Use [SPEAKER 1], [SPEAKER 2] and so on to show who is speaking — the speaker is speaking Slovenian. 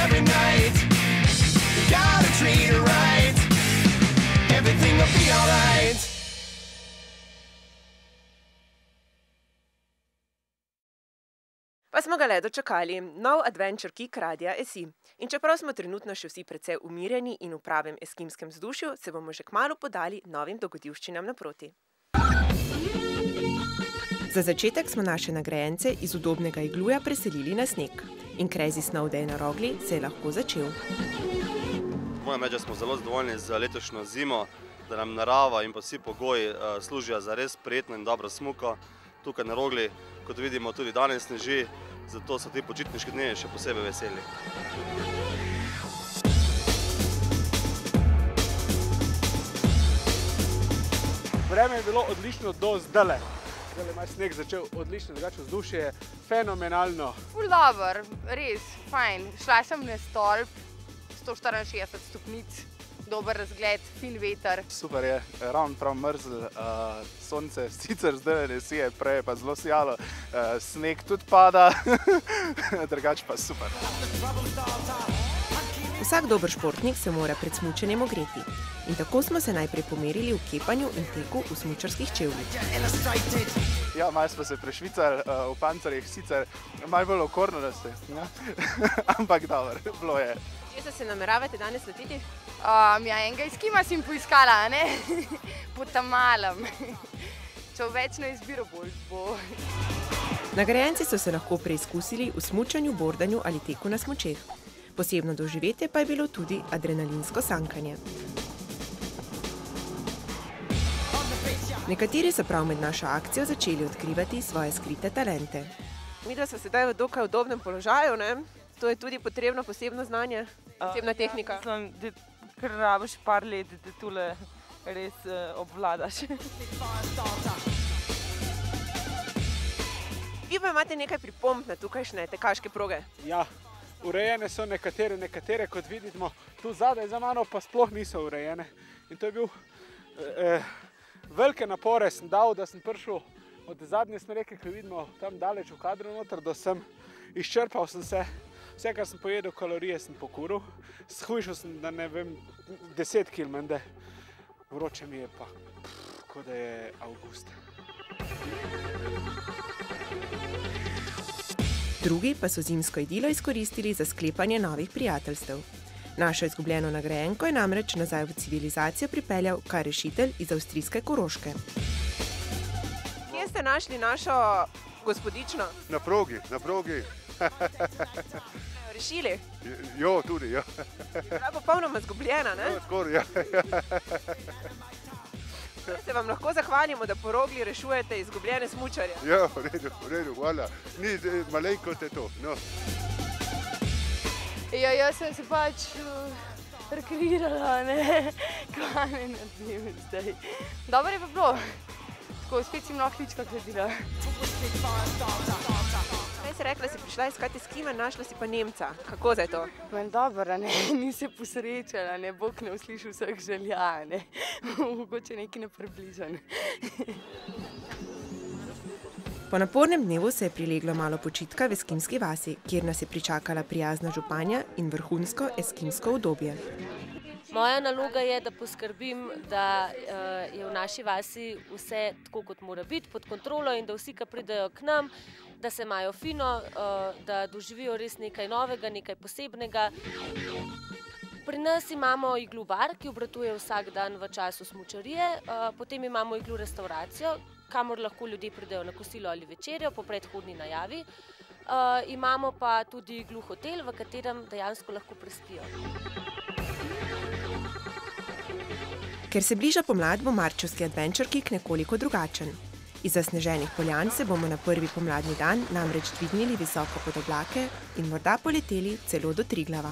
[SPEAKER 1] every night. You gotta treat her right. Everything will be alright.
[SPEAKER 2] Pa smo ga le dočakali, nov Adventure Kick Radia SI. In čeprav smo trenutno še vsi precej umirjeni in v pravem eskimskem vzdušju, se bomo že kmalu podali novim dogodivščinam naproti. Za začetek smo naše nagrajence iz udobnega igluja preselili na sneg. In Crazy Snow Day na Rogli se je lahko začel.
[SPEAKER 3] Moram reči, da smo zelo zadovoljni z letošnjo zimo, da nam narava in pa vsi pogoji služijo za res prijetno in dobro smuko. Tukaj na Rogli, kot vidimo, tudi danes sneži, zato so ti počitniški dnevi še posebej veseli.
[SPEAKER 4] Vreme je bilo odlično do zdajle. Zdajle ima sneg začel odlično, drugače vzdušje je fenomenalno.
[SPEAKER 5] Ful dober, res, fajn. Šla sem na stolp, 164 stopnic, dober razgled, fin veter.
[SPEAKER 4] Super je, ravno prav mrzl, sonce sicer zdaj ne sije, prej je pa zelo sijalo, sneg tudi pada, drugače pa super.
[SPEAKER 2] Vsak dober športnik se mora pred smučanjem ogreti. In tako smo se najprej pomerili v kepanju in teku v smučarskih čevljih.
[SPEAKER 4] Ja, malo smo se prešvicali v pancerjih, sicer malo bolj okorno nas je, ampak dobro, bilo je.
[SPEAKER 2] Kje se nameravate danes letiti?
[SPEAKER 5] Ja, enega eskima sem poiskala, ne? Po tam malem. Če več na izbiro bolj bo.
[SPEAKER 2] Nagrajenci so se lahko preizkusili v smučanju, bordanju ali teku na smučeh. Posebno doživetje pa je bilo tudi adrenalinsko sankanje. Nekateri so prav med našo akcijo začeli odkrivati svoje skrite talente. Midva sva sedaj v dokaj udobnem položaju, ne? To je tudi potrebno posebno znanje, posebna tehnika.
[SPEAKER 6] Mislim, da kar rabiš par let, da tule res obvladaš.
[SPEAKER 2] Vi pa imate nekaj pripomb na tukajšnje tekaške proge?
[SPEAKER 4] Ja, urejene so nekatere, kot vidimo, tu zadaj za mano pa sploh niso urejene. In to je bil velike napore sem dal, da sem prišel od zadnje smreke, ki vidimo tam daleč v kadru noter, da sem izčrpal sem se. Vse, kar sem pojedel, kalorije sem pokuril. Shujšal sem, da ne vem, 10 kil mende. Vroče mi je pa, kot da je avgust.
[SPEAKER 2] Drugi pa so zimsko idilo izkoristili za sklepanje novih prijateljstev. Našo izgubljeno nagrajenko je namreč nazaj v civilizacijo pripeljal kar rešitelj iz avstrijske Koroške. Kje ste našli našo gospodično?
[SPEAKER 7] Na progi, na progi.
[SPEAKER 2] Rešili?
[SPEAKER 7] Jo, tudi, ja.
[SPEAKER 2] Bila popolnoma izgubljena, ne?
[SPEAKER 7] Skoraj, ja.
[SPEAKER 2] Se vam lahko zahvalimo, da po Rogli rešujete izgubljene smučarje.
[SPEAKER 7] Ja, v redu, hvala. Ni malenkost je to, no.
[SPEAKER 5] Ja, jaz sem se pač rekreirala, ne, kaj ne naredim zdaj. Dobro je pa bilo, tako spet si mnogo lička gledila.
[SPEAKER 2] Kaj si rekla, si prišla iskati eskime, našla si pa Nemca. Kako zdaj to?
[SPEAKER 5] Meni dobro, ne, ni se posrečala, ne, Bog ne usliši vseh želja, ne, mogoče nekaj nepribližan.
[SPEAKER 2] Po napornem dnevu se je prileglo malo počitka v eskimski vasi, kjer nas je pričakala prijazna županja in vrhunsko eskimsko udobje.
[SPEAKER 8] Moja naloga je, da poskrbim, da je v naši vasi vse tako, kot mora biti, pod kontrolo in da vsi, ki pridejo k nam, da se imajo fino, da doživijo res nekaj novega, nekaj posebnega. Pri nas imamo iglu bar, ki obratuje vsak dan v času smučarije, potem imamo iglu restauracijo, kamor lahko ljudje pridejo na kosilo ali večerjo po predhodni najavi. Imamo pa tudi iglu hotel, v katerem dejansko lahko prespijo.
[SPEAKER 2] Ker se bliža pomlad, bo marčevski Adventure Kick nekoliko drugačen. Iz zasneženih poljan se bomo na prvi pomladni dan namreč dvignili visoko pod oblake in morda poleteli celo do Triglava.